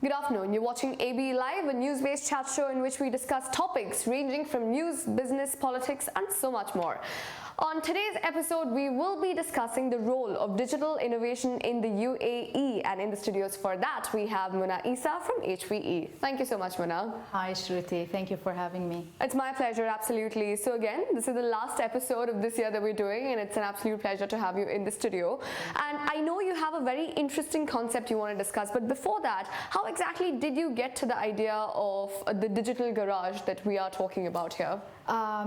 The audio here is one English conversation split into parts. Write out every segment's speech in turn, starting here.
Good afternoon. You're watching AB Live, a news-based chat show in which we discuss topics ranging from news, business, politics, and so much more. On today's episode, we will be discussing the role of digital innovation in the UAE, and in the studios for that, we have Muna Isa from HVE. Thank you so much, Muna. Hi, Shruti. Thank you for having me. It's my pleasure, absolutely. So again, this is the last episode of this year that we're doing, and it's an absolute pleasure to have you in the studio. And I know you have a very interesting concept you want to discuss, but before that, how exactly did you get to the idea of the digital garage that we are talking about here?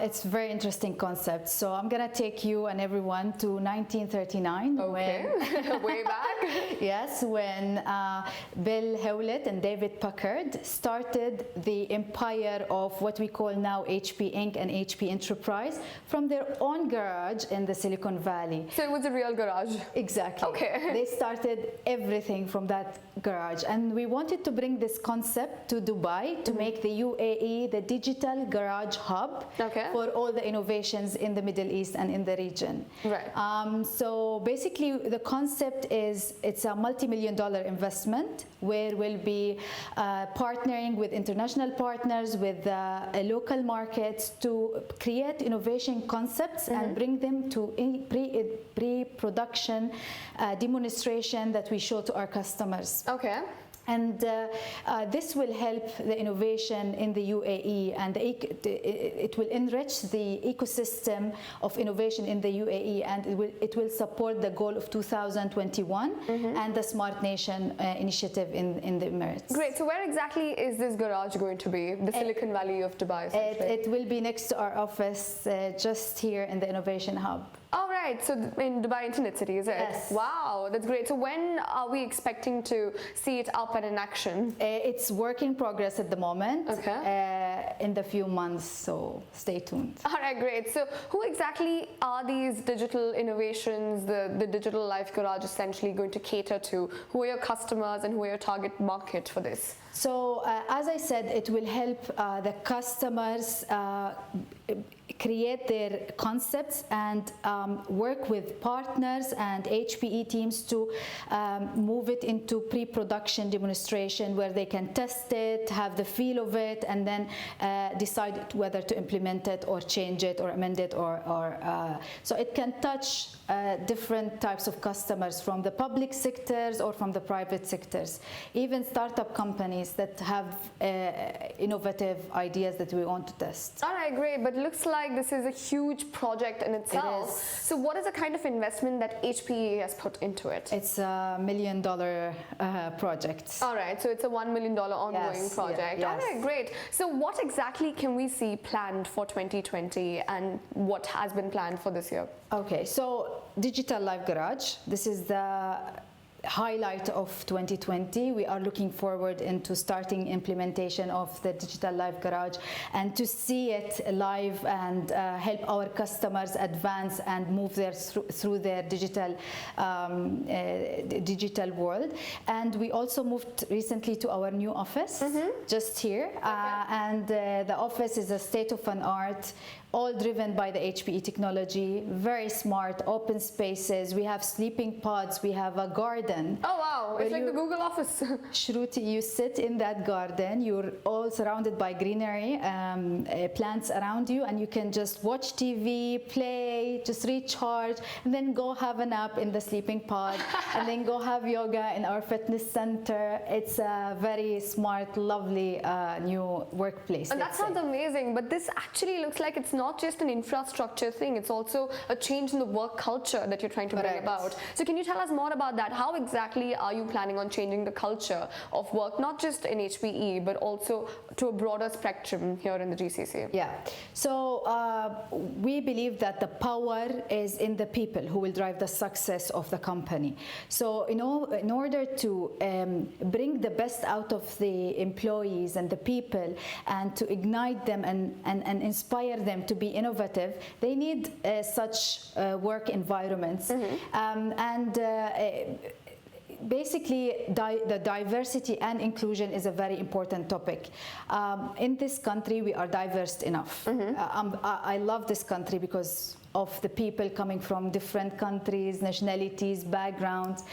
It's a very interesting concept. So I'm going to take you and everyone to 1939. Okay, way back. Yes, when Bill Hewlett and David Packard started the empire of what we call now HP Inc. and HP Enterprise from their own garage in the Silicon Valley. So it was a real garage? Exactly. Okay. They started everything from that garage, and we wanted to bring this concept to Dubai to make the UAE the digital garage hub for all the innovations in the Middle East and in the region. Right. So basically the concept is it's a multi-million-dollar investment where we'll be partnering with international partners, with local markets to create innovation concepts and bring them to pre-production demonstration that we show to our customers. Okay. And this will help the innovation in the UAE, and it will enrich the ecosystem of innovation in the UAE, and it will support the goal of 2021 and the Smart Nation initiative in the Emirates. Great. So where exactly is this garage going to be? The Silicon Valley of Dubai, essentially? It will be next to our office, just here in the Innovation Hub. All right, so in Dubai Internet City, is it? Yes. Wow, that's great. So when are we expecting to see it up and in action? It's work in progress at the moment. Okay. In the few months, so stay tuned. All right, great. So who exactly are these digital innovations, the digital life garage essentially going to cater to? Who are your customers and who are your target market for this? So as I said, it will help the customers create their concepts and work with partners and HPE teams to move it into pre-production demonstration where they can test it, have the feel of it, and then decide whether to implement it or change it or amend it, so it can touch different types of customers from the public sectors or from the private sectors, even startup companies that have innovative ideas that we want to test. All right, great. But it looks like this is a huge project in itself. It is. So what is the kind of investment that HPE has put into it? It's $1 million project. All right, so it's a $1 million ongoing project. Yes. All right, great. So what exactly can we see planned for 2020 and what has been planned for this year? Okay, so Digital Life Garage, this is the highlight of 2020. We are looking forward into starting implementation of the Digital Life Garage and to see it live and help our customers advance and move through their digital world. And we also moved recently to our new office, just here. And the office is a state-of-the-art, all driven by the HPE technology, very smart, open spaces. We have sleeping pods, we have a garden. Oh wow, it's like the Google office. Shruti, you sit in that garden, you're all surrounded by greenery, plants around you, and you can just watch TV, play, just recharge, and then go have a nap in the sleeping pod, and then go have yoga in our fitness center. It's a very smart, lovely new workplace. And that sounds amazing, but this actually looks like it's not just an infrastructure thing, it's also a change in the work culture that you're trying to bring about. So can you tell us more about that? How exactly are you planning on changing the culture of work, not just in HPE, but also to a broader spectrum here in the GCC? Yeah, so we believe that the power is in the people who will drive the success of the company. So in order to bring the best out of the employees and the people and to ignite them and inspire them to be innovative, they need such work environments. basically, the diversity and inclusion is a very important topic. In this country, we are diverse enough. I love this country because of the people coming from different countries, nationalities, backgrounds,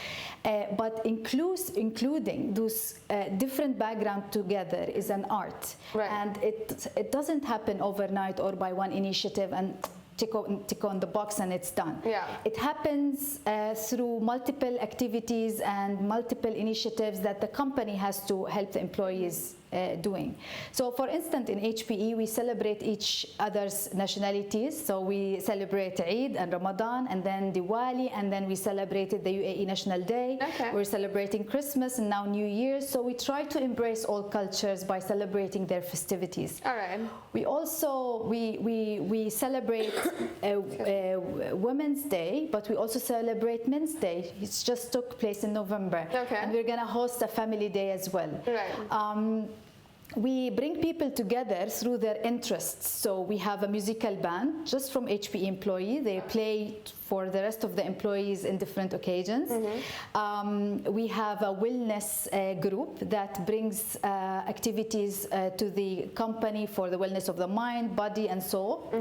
but including those different backgrounds together is an art. Right. And it doesn't happen overnight or by one initiative and tick on the box and it's done. Yeah. It happens through multiple activities and multiple initiatives that the company has to help the employees doing. So for instance, in HPE, we celebrate each other's nationalities. So we celebrate Eid and Ramadan and then Diwali, and then we celebrated the UAE National Day. Okay. We're celebrating Christmas and now New Year's. So we try to embrace all cultures by celebrating their festivities. All right. We also, we celebrate Women's Day, but we also celebrate Men's Day. It just took place in November. Okay. And we're gonna host a family day as well. Right. We bring people together through their interests. So we have a musical band just from HPE employee. They play for the rest of the employees in different occasions. We have a wellness group that brings activities to the company for the wellness of the mind, body, and soul.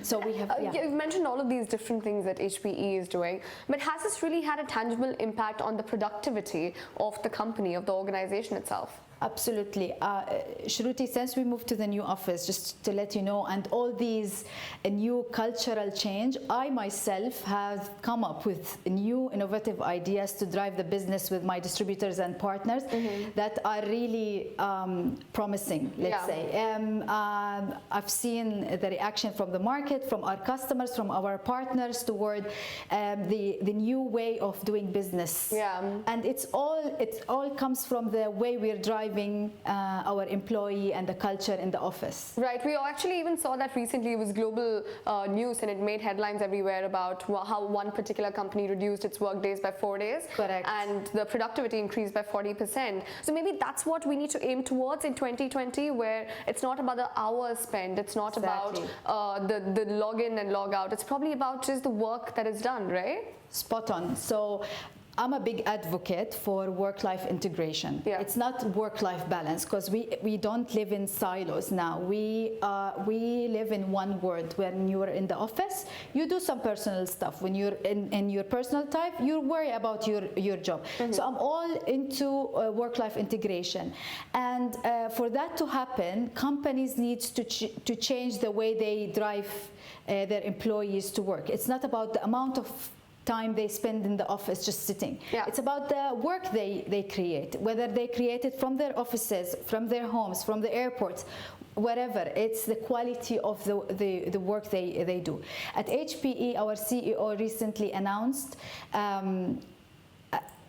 So we have. You've mentioned all of these different things that HPE is doing, but has this really had a tangible impact on the productivity of the company, of the organization itself? Absolutely. Shruti, since we moved to the new office, just to let you know, and all these new cultural change, I myself have come up with new innovative ideas to drive the business with my distributors and partners that are really promising, let's say. I've seen the reaction from the market, from our customers, from our partners toward the new way of doing business. Yeah. And it all comes from the way we're driving our employee and the culture in the office. Right. We actually even saw that recently. It was global news, and it made headlines everywhere about how one particular company reduced its work days by 4 days. Correct. And the productivity increased by 40%. So maybe that's what we need to aim towards in 2020, where it's not about the hours spent, it's not Exactly. about the log in and log out. It's probably about just the work that is done, right? Spot on. So I'm a big advocate for work-life integration. Yeah. It's not work-life balance, because we don't live in silos now. We live in one world. When you're in the office, you do some personal stuff. When you're in your personal time, you worry about your job. So I'm all into work-life integration. And for that to happen, companies need to change the way they drive their employees to work. It's not about the amount of time they spend in the office just sitting. Yeah. It's about the work they create, whether they create it from their offices, from their homes, from the airports, wherever. It's the quality of the work they do. At HPE, our CEO recently announced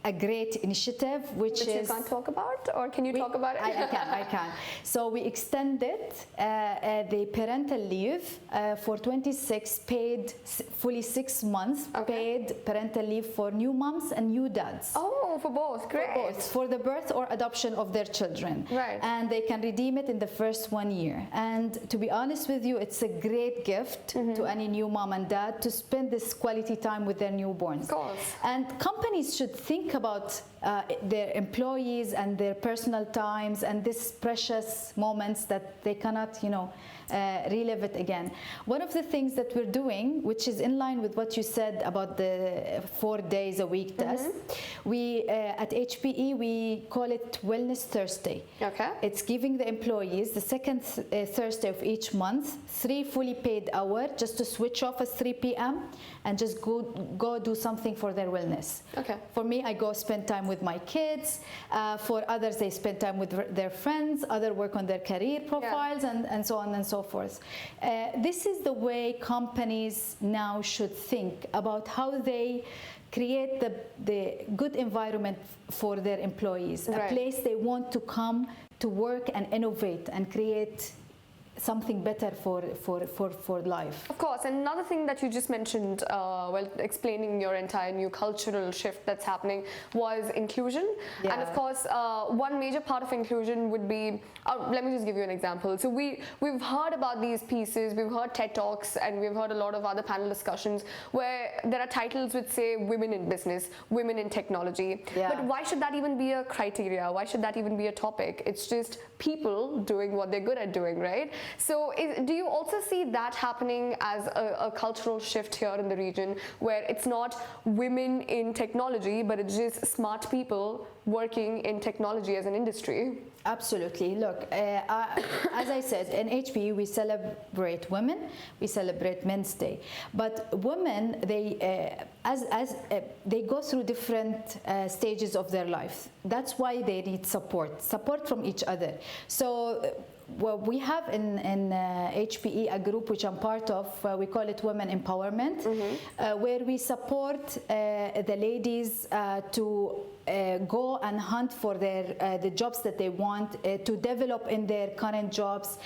a great initiative, which is... you can't talk about, or can you talk about it? I can. So we extended the parental leave for 26 paid, fully 6 months paid parental leave for new moms and new dads. Oh, for both. Great. For both, for the birth or adoption of their children. Right. And they can redeem it in the first 1 year. And to be honest with you, it's a great gift to any new mom and dad to spend this quality time with their newborns. Of course. And companies should think about their employees and their personal times and these precious moments that they cannot, relive it again. One of the things that we're doing, which is in line with what you said about the 4 days a week test, we at HPE we call it Wellness Thursday. Okay. It's giving the employees the second Thursday of each month 3 fully paid hours just to switch off at 3 p.m. and just go do something for their wellness. Okay. For me, I go spend time with my kids. For others, they spend time with their friends. Others work on their career profiles and so on and so forth. This is the way companies now should think about how they create the good environment for their employees, Right. a place they want to come to work and innovate and create something better for life. Of course, and another thing that you just mentioned while explaining your entire new cultural shift that's happening was inclusion. Yeah. And of course, one major part of inclusion would be, let me just give you an example. So we've heard about these pieces, we've heard TED Talks, and we've heard a lot of other panel discussions where there are titles which say women in business, women in technology. Yeah. But why should that even be a criteria? Why should that even be a topic? It's just people doing what they're good at doing, right? So do you also see that happening as a cultural shift here in the region, where it's not women in technology, but it's just smart people working in technology as an industry? Absolutely. Look, as I said, in HPE we celebrate women, we celebrate Men's Day, but women, they they go through different stages of their life. That's why they need support from each other. So well, we have in HPE a group which I'm part of, we call it Women Empowerment, where we support the ladies to go and hunt for the jobs that they want, to develop in their current jobs,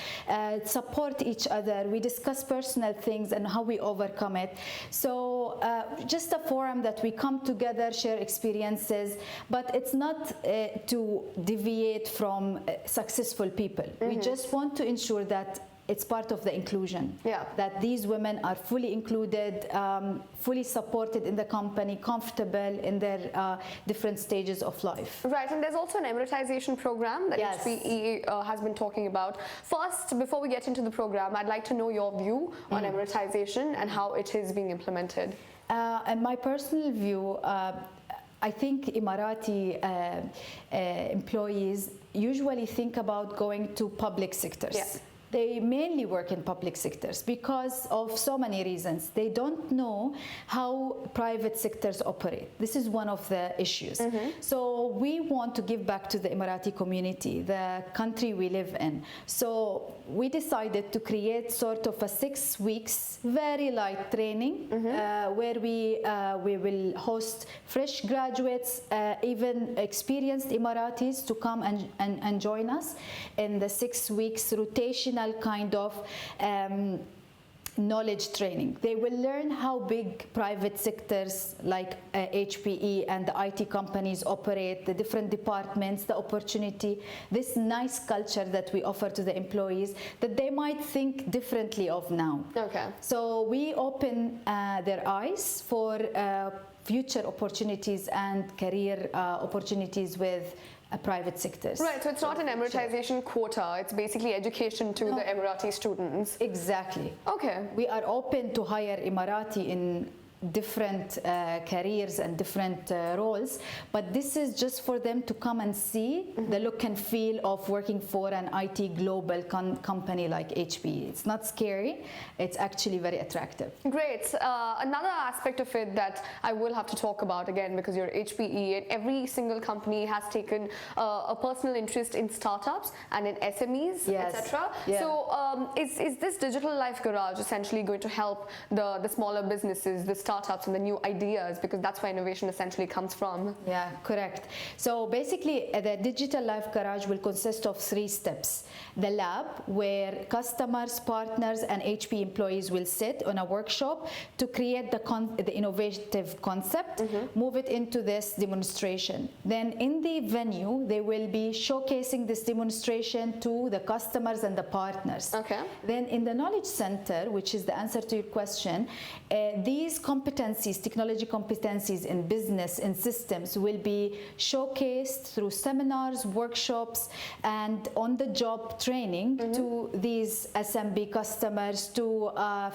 support each other. We discuss personal things and how we overcome it. So just a forum that we come together, share experiences, but it's not to deviate from successful people. We just want to ensure that it's part of the inclusion. Yeah. That these women are fully included, fully supported in the company, comfortable in their different stages of life. Right, and there's also an Emiratization program that Yes. HPE has been talking about. First, before we get into the program, I'd like to know your view on Emiratization and how it is being implemented. And my personal view, I think Emirati employees usually think about going to public sectors. Yeah. They mainly work in public sectors because of so many reasons. They don't know how private sectors operate. This is one of the issues. So we want to give back to the Emirati community, the country we live in. So we decided to create sort of a 6 weeks, very light training, where we will host fresh graduates, even experienced Emiratis to come and join us in the 6 weeks rotational kind of knowledge training. They will learn how big private sectors like HPE and the IT companies operate, the different departments, the opportunity, this nice culture that we offer to the employees that they might think differently of now. Okay. So we open their eyes for future opportunities and career opportunities with private sectors. Right, so it's not an Emiratization quota, it's basically education to the Emirati students. Exactly. Okay. We are open to hire Emirati in different careers and different roles, but this is just for them to come and see the look and feel of working for an IT global company like HPE. It's not scary, it's actually very attractive. Great. Another aspect of it that I will have to talk about again, because you're HPE and every single company has taken a personal interest in startups and in SMEs, Yes. etc. Yeah. So is this Digital Life Garage essentially going to help the smaller businesses, the startups and the new ideas, because that's where innovation essentially comes from? Yeah, correct. So basically the Digital Life Garage will consist of 3 steps. The lab, where customers, partners and HP employees will sit on a workshop to create the innovative concept, move it into this demonstration. Then in the venue, they will be showcasing this demonstration to the customers and the partners. Okay. Then in the Knowledge Center, which is the answer to your question, these competencies, technology competencies in business and systems will be showcased through seminars, workshops, and on-the-job training to these SMB customers, to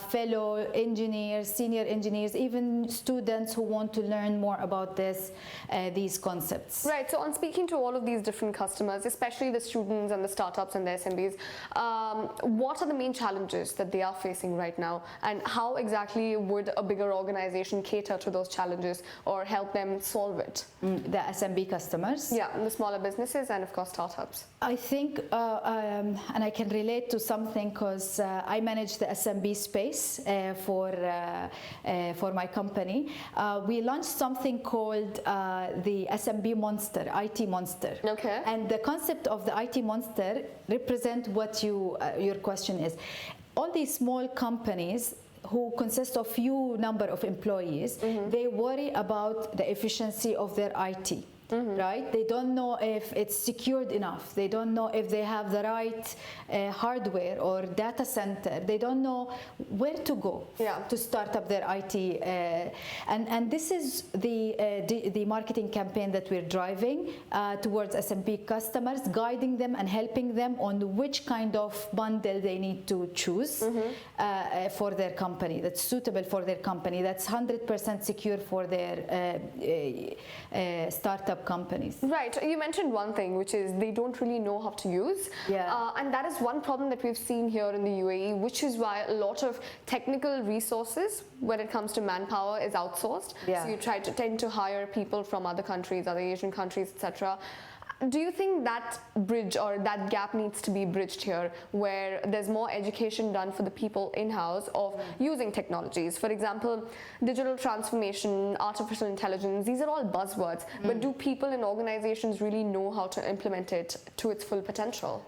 fellow engineers, senior engineers, even students who want to learn more about these concepts. Right, so on speaking to all of these different customers, especially the students and the startups and the SMBs, what are the main challenges that they are facing right now, and how exactly would a bigger organization organization cater to those challenges or help them solve it? The SMB customers? Yeah, the smaller businesses and of course startups. I think, and I can relate to something because I manage the SMB space for my company. We launched something called the SMB Monster, IT Monster. Okay. And the concept of the IT Monster represent what your question is. All these small companies who consist of few number of employees, they worry about the efficiency of their IT. Right? They don't know if it's secured enough. They don't know if they have the right hardware or data center. They don't know where to go to start up their IT. And this is the marketing campaign that we're driving towards SMB customers, guiding them and helping them on which kind of bundle they need to choose for their company, that's suitable for their company, that's 100% secure for their startup companies. Right. You mentioned one thing, which is they don't really know how to use. And that is one problem that we've seen here in the UAE, which is why a lot of technical resources when it comes to manpower is outsourced. So you tend to hire people from other countries, other Asian countries, etc. Do you think that bridge or that gap needs to be bridged here, where there's more education done for the people in-house of using technologies? For example, digital transformation, artificial intelligence, these are all buzzwords, but do people in organizations really know how to implement it to its full potential?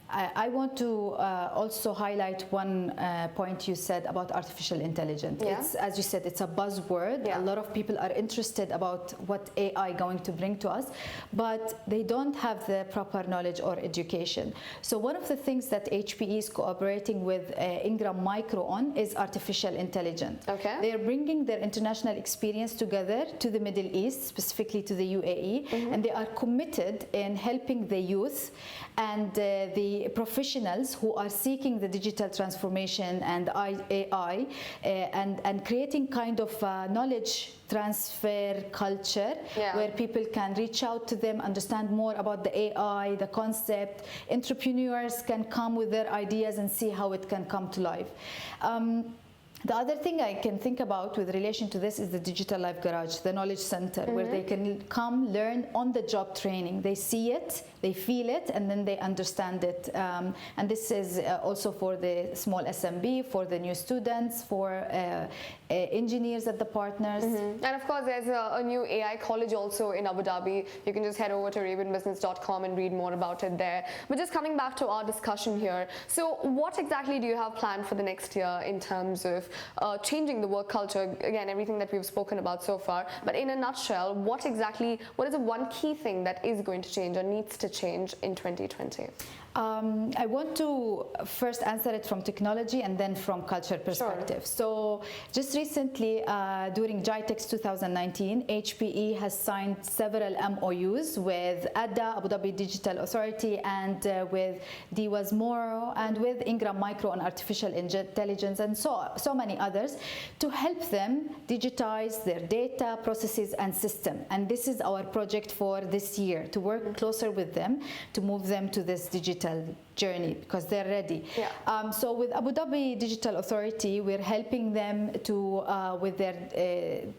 I want to also highlight one point you said about artificial intelligence. It's, as you said, it's a buzzword. A lot of people are interested about what AI going to bring to us, but they don't have the proper knowledge or education. So one of the things that HPE is cooperating with Ingram Micro on is artificial intelligence. They are bringing their international experience together to the Middle East, specifically to the UAE, and they are committed in helping the youth and the professionals who are seeking the digital transformation and AI and creating kind of knowledge transfer culture where people can reach out to them, understand more about the AI, the concept. Entrepreneurs can come with their ideas and see how it can come to life. The other thing I can think about with relation to this is the Digital Life Garage, the knowledge center, where they can come learn on the job training. They see it, they feel it, and then they understand it. And this is also for the small SMB, for the new students, for engineers at the partners. And of course, there's a new AI college also in Abu Dhabi. You can just head over to ravenbusiness.com and read more about it there. But just coming back to our discussion here, so what exactly do you have planned for the next year in terms of changing the work culture? Again, everything that we've spoken about so far, but in a nutshell, what is the one key thing that is going to change or needs to change in 2020? I want to first answer it from technology and then from culture perspective. So just recently during GITEX 2019, HPE has signed several MOUs with ADA, Abu Dhabi Digital Authority, and with DIWA's Moro, and with Ingram Micro on artificial intelligence, and so many others, to help them digitize their data, processes, and system. And this is our project for this year, to work closer with them to move them to this digital journey, because they're ready. So with Abu Dhabi Digital Authority, we're helping them to with their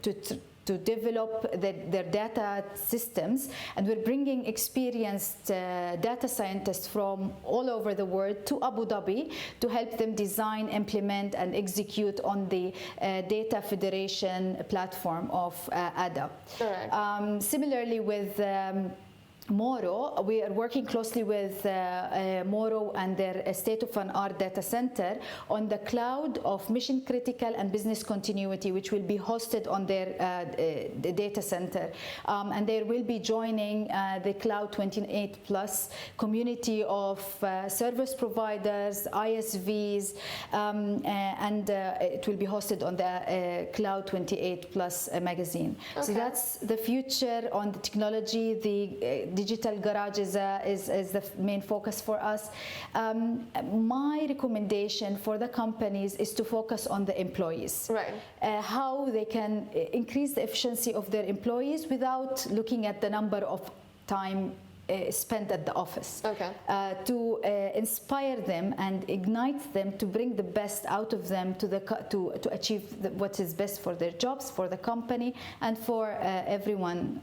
to develop their data systems, and we're bringing experienced data scientists from all over the world to Abu Dhabi to help them design, implement, and execute on the data federation platform of ADA. Similarly with Moro, we are working closely with Moro and their state-of-the-art data center on the cloud of mission critical and business continuity, which will be hosted on their the data center. And they will be joining the Cloud 28 Plus community of service providers, ISVs, and it will be hosted on the Cloud 28 Plus magazine. So that's the future on the technology. The Digital Garage is the main focus for us. My recommendation for the companies is to focus on the employees. How they can increase the efficiency of their employees without looking at the number of time spent at the office. Okay. To inspire them and ignite them to bring the best out of them to achieve what is best for their jobs, for the company, and for everyone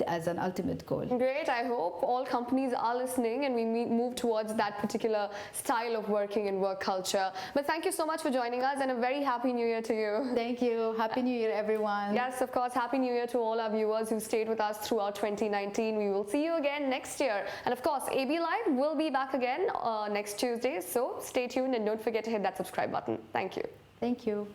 as an ultimate goal. Great. I hope all companies are listening and we move towards that particular style of working and work culture. But thank you so much for joining us, and a very happy New Year to you. Thank you. Happy New Year, everyone. Yes, of course. Happy New Year to all our viewers who stayed with us throughout 2019. We will see you again next year. And of course, AB Live will be back again next Tuesday. So stay tuned and don't forget to hit that subscribe button. Thank you. Thank you.